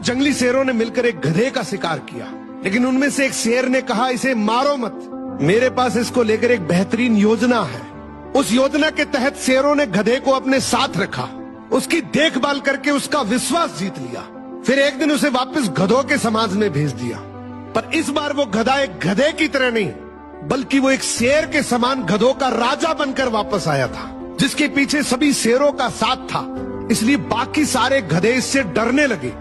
जंगली शेरों ने मिलकर एक गधे का शिकार किया, लेकिन उनमें से एक शेर ने कहा, इसे मारो मत, मेरे पास इसको लेकर एक बेहतरीन योजना है। उस योजना के तहत शेरों ने गधे को अपने साथ रखा, उसकी देखभाल करके उसका विश्वास जीत लिया। फिर एक दिन उसे वापस गधों के समाज में भेज दिया, पर इस बार वो गधा एक गधे की तरह नहीं, बल्कि वो एक शेर के समान गधों का राजा बनकर वापस आया था, जिसके पीछे सभी शेरों का साथ था। इसलिए बाकी सारे गधे इससे डरने लगे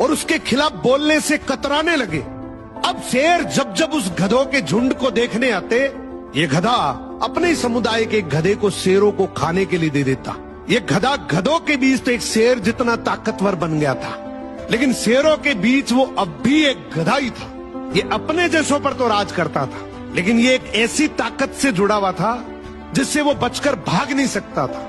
और उसके खिलाफ बोलने से कतराने लगे। अब शेर जब जब उस गधों के झुंड को देखने आते, ये गधा अपने ही समुदाय के गधे को शेरों को खाने के लिए दे देता। ये गधा गधों के बीच तो एक शेर जितना ताकतवर बन गया था, लेकिन शेरों के बीच वो अब भी एक गधा ही था। ये अपने जैसों पर तो राज करता था, लेकिन ये एक ऐसी ताकत से जुड़ा हुआ था जिससे वो बचकर भाग नहीं सकता था।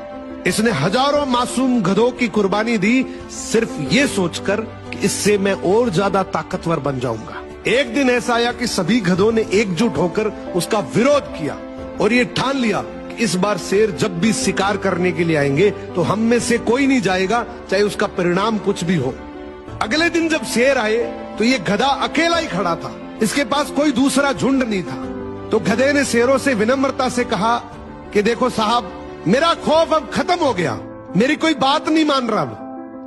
इसने हजारों मासूम गधों की कुर्बानी दी, सिर्फ ये सोचकर कि इससे मैं और ज्यादा ताकतवर बन जाऊंगा। एक दिन ऐसा आया कि सभी गधों ने एकजुट होकर उसका विरोध किया और ये ठान लिया कि इस बार शेर जब भी शिकार करने के लिए आएंगे तो हम में से कोई नहीं जाएगा, चाहे उसका परिणाम कुछ भी हो। अगले दिन जब शेर आए तो ये गधा अकेला ही खड़ा था, इसके पास कोई दूसरा झुंड नहीं था। तो गधे ने शेरों से विनम्रता से कहा कि देखो साहब, मेरा खौफ अब खत्म हो गया, मेरी कोई बात नहीं मान रहा।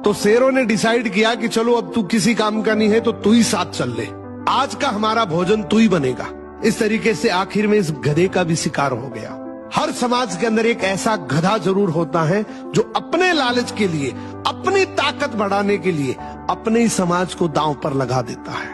तो शेरों ने डिसाइड किया कि चलो अब तू किसी काम का नहीं है तो तू ही साथ चल ले, आज का हमारा भोजन तू ही बनेगा। इस तरीके से आखिर में इस गधे का भी शिकार हो गया। हर समाज के अंदर एक ऐसा गधा जरूर होता है जो अपने लालच के लिए, अपनी ताकत बढ़ाने के लिए अपने ही समाज को दांव पर लगा देता है।